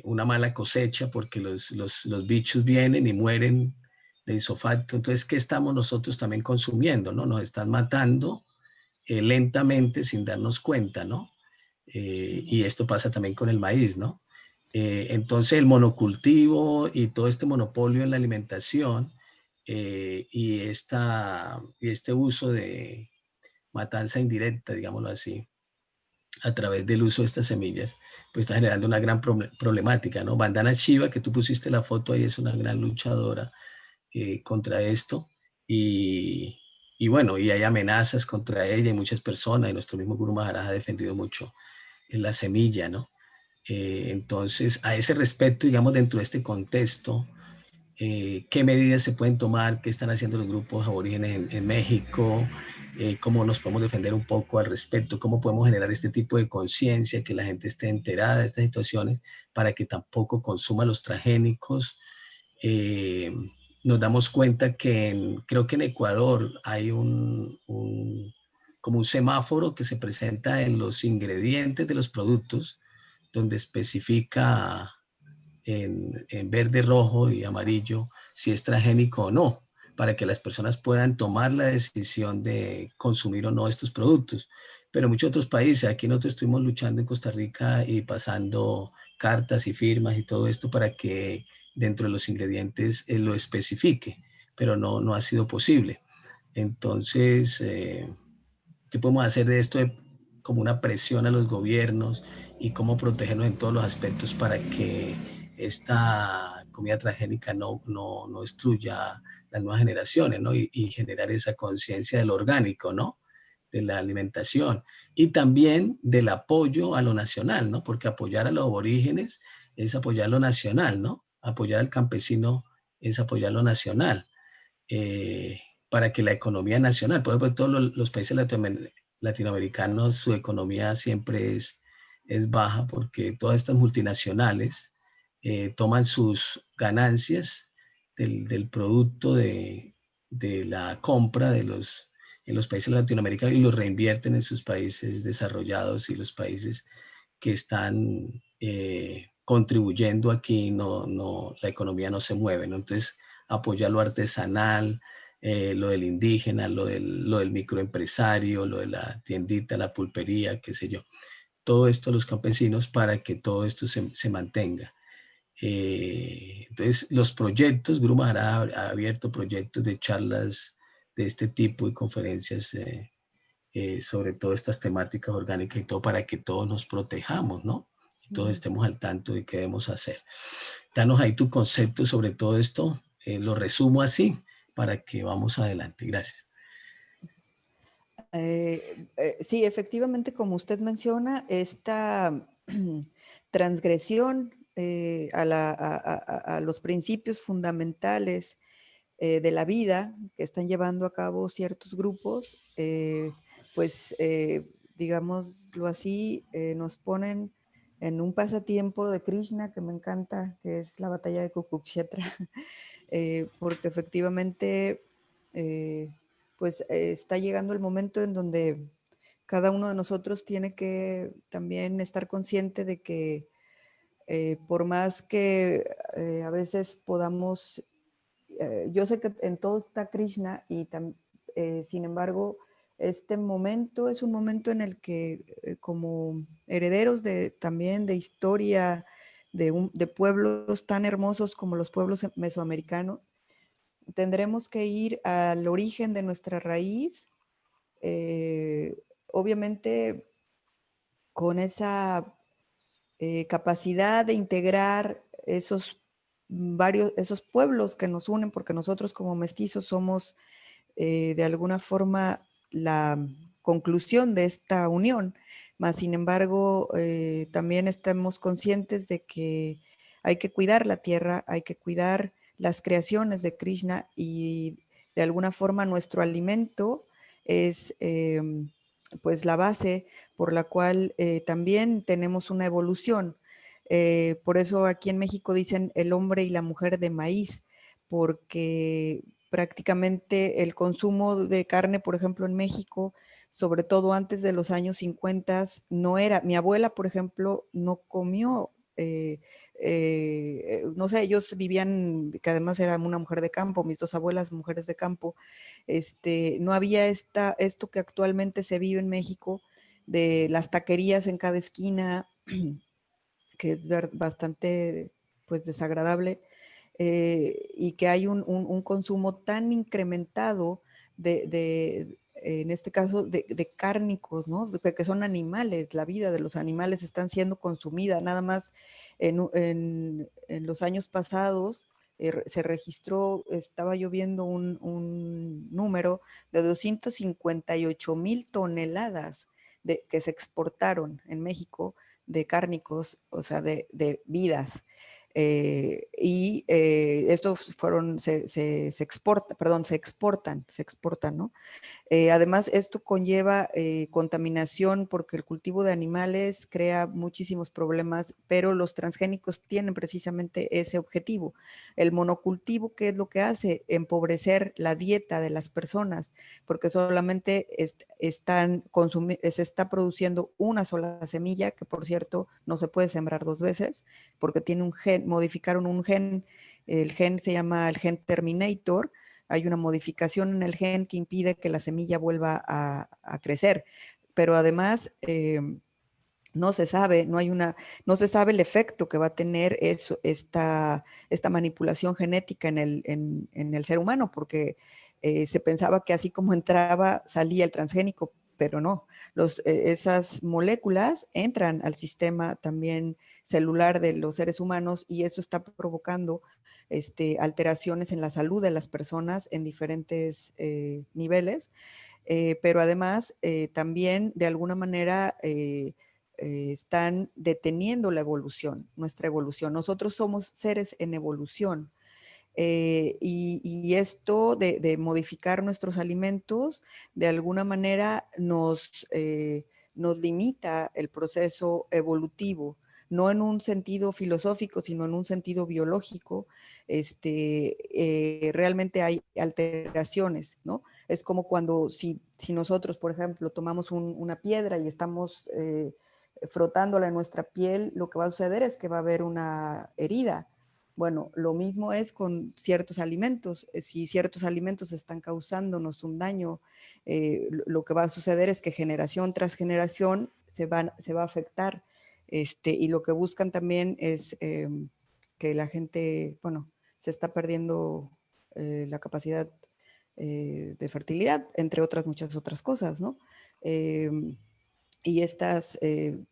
una mala cosecha porque los bichos vienen y mueren de isofacto. Entonces, ¿qué estamos nosotros también consumiendo, no? Nos están matando lentamente sin darnos cuenta, ¿no? Y esto pasa también con el maíz, ¿no? Entonces el monocultivo y todo este monopolio en la alimentación y este uso de matanza indirecta, digámoslo así, a través del uso de estas semillas, pues está generando una gran problemática, ¿no? Vandana Shiva, que tú pusiste la foto ahí, es una gran luchadora contra esto y bueno, y hay amenazas contra ella y muchas personas, y nuestro mismo Guru Maharaj ha defendido mucho en la semilla, ¿no? Entonces, a ese respecto, digamos, dentro de este contexto, qué medidas se pueden tomar, qué están haciendo los grupos aborígenes en México, cómo nos podemos defender un poco al respecto, cómo podemos generar este tipo de conciencia, que la gente esté enterada de estas situaciones para que tampoco consuma los transgénicos. Nos damos cuenta que creo que en Ecuador hay como un semáforo que se presenta en los ingredientes de los productos, donde especifica en verde, rojo y amarillo si es transgénico o no, para que las personas puedan tomar la decisión de consumir o no estos productos. Pero en muchos otros países, aquí nosotros estuvimos luchando en Costa Rica y pasando cartas y firmas y todo esto para que dentro de los ingredientes lo especifique, pero no ha sido posible. Entonces, ¿qué podemos hacer de esto como una presión a los gobiernos y cómo protegernos en todos los aspectos para que esta comida transgénica no destruya las nuevas generaciones, ¿no? Y generar esa conciencia del orgánico, ¿no? De la alimentación y también del apoyo a lo nacional, ¿no? Porque apoyar a los aborígenes es apoyar lo nacional, ¿no? Apoyar al campesino es apoyar lo nacional. Para que la economía nacional, por ejemplo, todos los países latinoamericanos, su economía siempre es baja porque todas estas multinacionales toman sus ganancias del producto de la compra en los países latinoamericanos y los reinvierten en sus países desarrollados y los países que están contribuyendo aquí, la economía no se mueve, ¿no? Entonces, apoyar lo artesanal, lo del indígena, lo del microempresario, lo de la tiendita, la pulpería, qué sé yo. Todo esto a los campesinos para que todo esto se mantenga. Entonces, los proyectos, Grumar ha abierto proyectos de charlas de este tipo y conferencias sobre todo estas temáticas orgánicas y todo para que todos nos protejamos, ¿no? Y todos estemos al tanto de qué debemos hacer. Danos ahí tu concepto sobre todo esto. Lo resumo así para que vamos adelante. Gracias. Sí, efectivamente, como usted menciona, esta transgresión a los principios fundamentales de la vida que están llevando a cabo ciertos grupos, pues, digámoslo así, nos ponen en un pasatiempo de Krishna que me encanta, que es la batalla de Kurukshetra, porque efectivamente, pues, está llegando el momento en donde cada uno de nosotros tiene que también estar consciente de que por más que a veces podamos, yo sé que en todo está Krishna y sin embargo, este momento es un momento en el que como herederos también de historia, de pueblos tan hermosos como los pueblos mesoamericanos, tendremos que ir al origen de nuestra raíz, obviamente con esa capacidad de integrar esos pueblos que nos unen, porque nosotros como mestizos somos de alguna forma la conclusión de esta unión, mas sin embargo también estamos conscientes de que hay que cuidar la tierra, hay que cuidar las creaciones de Krishna y de alguna forma nuestro alimento es pues la base por la cual también tenemos una evolución. Por eso aquí en México dicen el hombre y la mujer de maíz, porque prácticamente el consumo de carne, por ejemplo, en México, sobre todo antes de los años 50, no era, mi abuela, por ejemplo, no comió, no sé, ellos vivían, que además era una mujer de campo, mis dos abuelas mujeres de campo, no había esto que actualmente se vive en México, de las taquerías en cada esquina, que es bastante pues desagradable, y que hay un consumo tan incrementado en este caso, de cárnicos, ¿no? Que son animales, la vida de los animales están siendo consumida. Nada más en los años pasados se registró, estaba yo viendo un número de 258,000 toneladas que se exportaron en México de cárnicos, o sea, de vidas. Y estos se exportan, ¿no? Además, esto conlleva contaminación porque el cultivo de animales crea muchísimos problemas, pero los transgénicos tienen precisamente ese objetivo. El monocultivo, ¿qué es lo que hace? Empobrecer la dieta de las personas, porque solamente se está produciendo una sola semilla, que por cierto no se puede sembrar dos veces, porque tiene un gen, modificaron un gen, el gen se llama el gen Terminator. Hay una modificación en el gen que impide que la semilla vuelva a crecer, pero además no se sabe, no se sabe el efecto que va a tener esta manipulación genética en el ser humano, porque se pensaba que así como entraba, salía el transgénico, pero no. Esas moléculas entran al sistema también celular de los seres humanos y eso está provocando alteraciones en la salud de las personas en diferentes niveles, pero además también de alguna manera están deteniendo la evolución, nuestra evolución. Nosotros somos seres en evolución. Y esto de modificar nuestros alimentos de alguna manera nos limita el proceso evolutivo, no en un sentido filosófico, sino en un sentido biológico, realmente hay alteraciones, ¿no? Es como cuando si nosotros, por ejemplo, tomamos una piedra y estamos frotándola en nuestra piel, lo que va a suceder es que va a haber una herida. Bueno, lo mismo es con ciertos alimentos. Si ciertos alimentos están causándonos un daño, lo que va a suceder es que generación tras generación se va a afectar. Y lo que buscan también es que la gente, bueno, se está perdiendo la capacidad de fertilidad, entre otras muchas otras cosas, ¿no? Y estas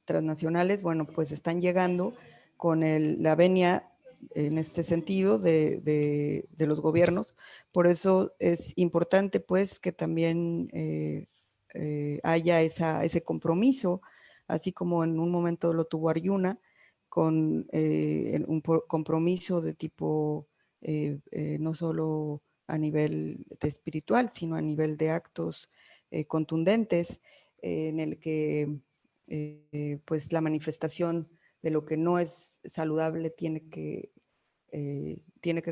transnacionales, bueno, pues están llegando con la venia en este sentido de los gobiernos. Por eso es importante, pues, que también haya ese compromiso, así como en un momento lo tuvo Aryuna, con un compromiso de tipo no solo a nivel espiritual, sino a nivel de actos contundentes, en el que pues la manifestación de lo que no es saludable tiene que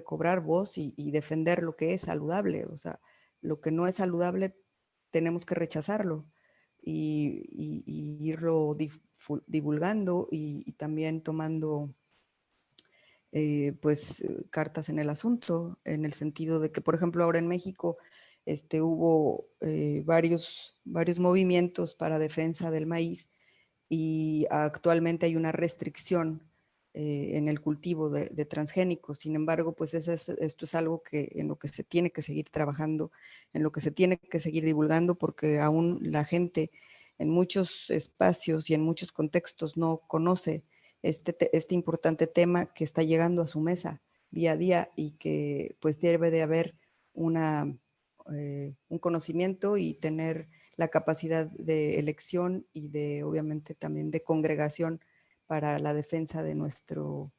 cobrar voz y defender lo que es saludable. O sea, lo que no es saludable tenemos que rechazarlo y irlo divulgando y también tomando pues cartas en el asunto, en el sentido de que, por ejemplo, ahora en México hubo varios movimientos para defensa del maíz y actualmente hay una restricción en el cultivo de transgénicos. Sin embargo, pues esto es algo en lo que se tiene que seguir trabajando, en lo que se tiene que seguir divulgando, porque aún la gente en muchos espacios y en muchos contextos no conoce este importante tema que está llegando a su mesa día a día y que pues debe de haber un conocimiento y tener la capacidad de elección y obviamente también de congregación para la defensa de nuestro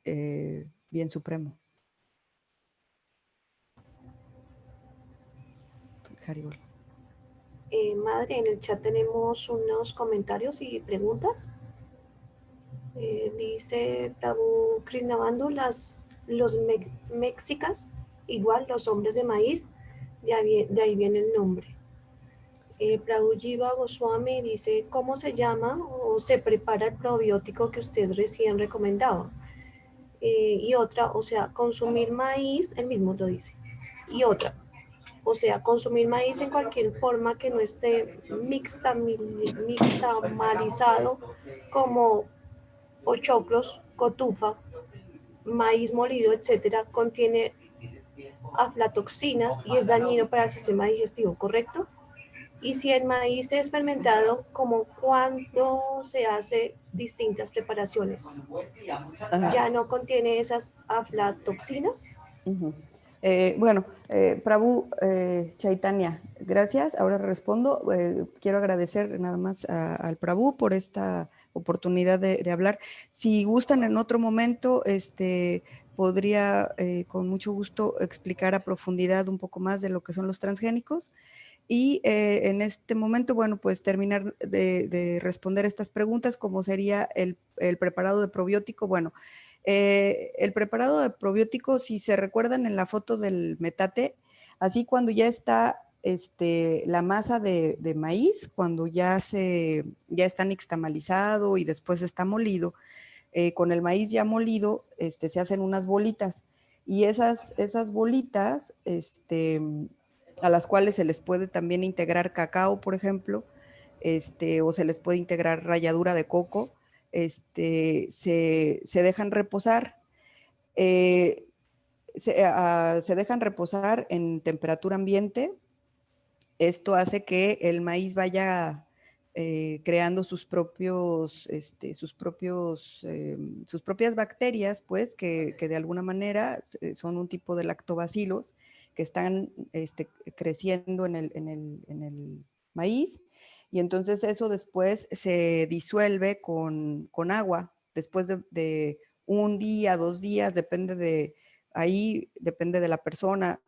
bien supremo. Haribol. Madre, en el chat tenemos unos comentarios y preguntas. Dice Prabhu Krishnabandu, los mexicas, igual los hombres de maíz, de ahí viene el nombre. Prabhu Jiva Goswami dice, ¿cómo se llama o se prepara el probiótico que usted recién recomendaba? Y otra, o sea, consumir maíz, él mismo lo dice. Y otra, o sea, consumir maíz en cualquier forma que no esté mixtamalizado, como pochoclos, cotufa, maíz molido, etcétera, contiene aflatoxinas y es dañino para el sistema digestivo, ¿correcto? Y si el maíz es fermentado, como cuando se hace distintas preparaciones, ¿ya no contiene esas aflatoxinas? Bueno, Prabhu Chaitanya, gracias. Ahora respondo. Quiero agradecer nada más al Prabhu por esta oportunidad de hablar. Si gustan en otro momento, podría con mucho gusto explicar a profundidad un poco más de lo que son los transgénicos. Y en este momento, bueno, pues terminar de responder estas preguntas, como sería el preparado de probiótico. Bueno, el preparado de probiótico, si se recuerdan en la foto del metate, así cuando ya está la masa de maíz, cuando ya está nixtamalizado y después está molido, con el maíz ya molido, se hacen unas bolitas. Y esas bolitas, a las cuales se les puede también integrar cacao, por ejemplo, o se les puede integrar ralladura de coco, se dejan reposar, se dejan reposar en temperatura ambiente. Esto hace que el maíz vaya creando sus propias bacterias, pues, que de alguna manera son un tipo de lactobacilos que están creciendo en el maíz, y entonces eso después se disuelve con agua, después de un día, 2 días, depende de la persona,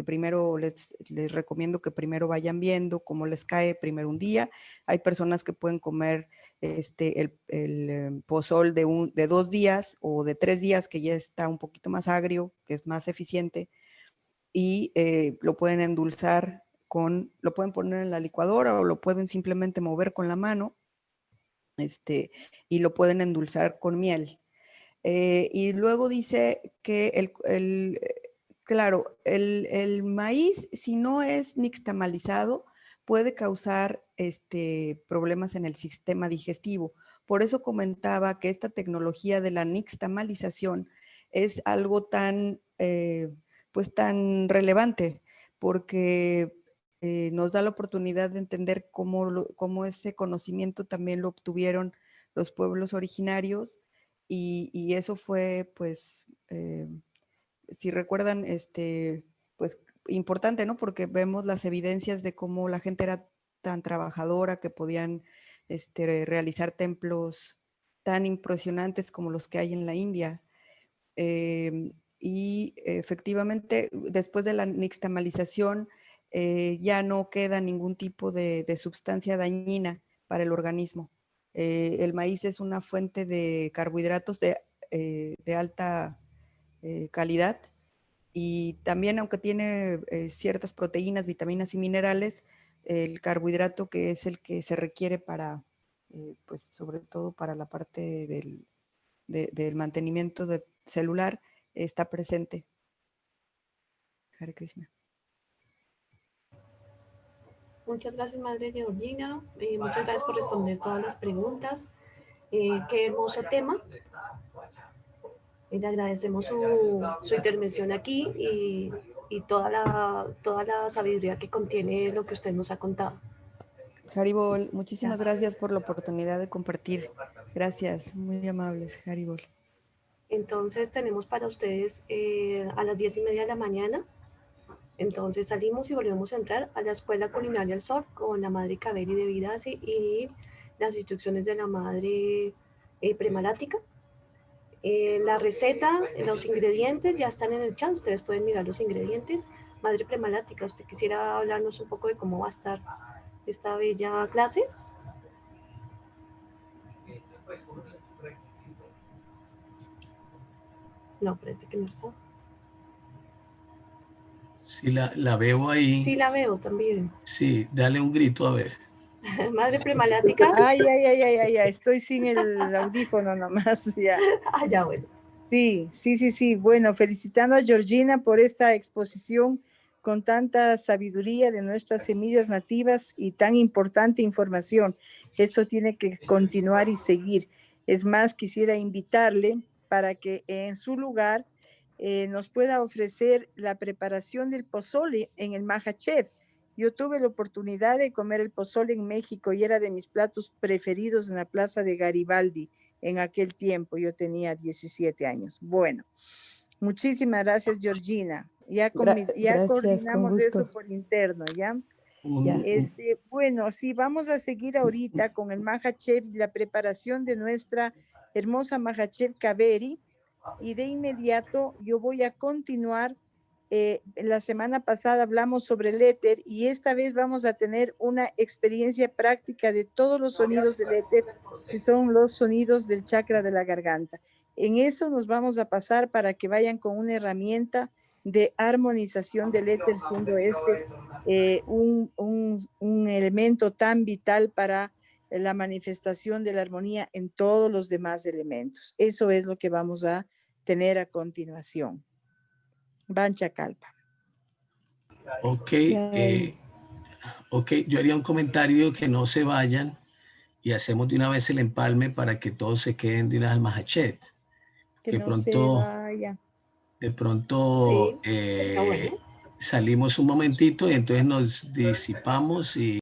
primero les recomiendo que primero vayan viendo cómo les cae primero un día. Hay personas que pueden comer el pozol de 2 días o de 3 días, que ya está un poquito más agrio, que es más eficiente, y lo pueden endulzar lo pueden poner en la licuadora o lo pueden simplemente mover con la mano, y lo pueden endulzar con miel. Y luego dice que claro, el maíz, si no es nixtamalizado, puede causar problemas en el sistema digestivo. Por eso comentaba que esta tecnología de la nixtamalización es algo tan, pues tan relevante, porque nos da la oportunidad de entender cómo ese conocimiento también lo obtuvieron los pueblos originarios, y eso fue, pues, si recuerdan, pues importante, ¿no? Porque vemos las evidencias de cómo la gente era tan trabajadora que podían realizar templos tan impresionantes como los que hay en la India. Y efectivamente, después de la nixtamalización, ya no queda ningún tipo de sustancia dañina para el organismo. El maíz es una fuente de carbohidratos de alta calidad, y también, aunque tiene ciertas proteínas, vitaminas y minerales, el carbohidrato, que es el que se requiere para, pues sobre todo para la parte del mantenimiento celular, está presente. Hare Krishna. Muchas gracias, Madre Georgina. Muchas gracias por responder todas las preguntas. Qué hermoso tema. Le agradecemos su intervención aquí y toda la sabiduría que contiene lo que usted nos ha contado. Haribol, muchísimas gracias por la oportunidad de compartir. Gracias, muy amables, Haribol. Entonces tenemos para ustedes a las 10:30 de la mañana. Entonces salimos y volvemos a entrar a la Escuela Culinaria El Sol con la Madre Kaveri de Vidasi y las instrucciones de la Madre Premalática. La receta, los ingredientes ya están en el chat, ustedes pueden mirar los ingredientes. Madre Premalática, ¿usted quisiera hablarnos un poco de cómo va a estar esta bella clase? No, parece que no está. Sí, la veo ahí. Sí, la veo también. Sí, dale un grito a ver. Madre Premalática. Ay, estoy sin el audífono nomás, ya. Ah, ya, bueno. Sí. Bueno, felicitando a Georgina por esta exposición con tanta sabiduría de nuestras semillas nativas y tan importante información. Esto tiene que continuar y seguir. Es más, quisiera invitarle para que en su lugar nos pueda ofrecer la preparación del pozole en el Mahachef. Yo tuve la oportunidad de comer el pozole en México y era de mis platos preferidos en la Plaza de Garibaldi. En aquel tiempo yo tenía 17 años. Bueno, muchísimas gracias, Georgina. Ya gracias, coordinamos eso por interno, ¿ya? Bueno, sí, vamos a seguir ahorita con el Mahachef, la preparación de nuestra hermosa Mahachef Kaveri, y de inmediato yo voy a continuar. La semana pasada hablamos sobre el éter y esta vez vamos a tener una experiencia práctica de todos los sonidos del éter, que son los sonidos del chakra de la garganta. En eso nos vamos a pasar para que vayan con una herramienta de armonización del éter, siendo un elemento tan vital para la manifestación de la armonía en todos los demás elementos. Eso es lo que vamos a tener a continuación. Banchakalpa. Ok, yo haría un comentario, que no se vayan y hacemos de una vez el empalme para que todos se queden de una vez al Mahachet. Que no se vaya. De pronto Sí, bueno. salimos un momentito y entonces nos disipamos y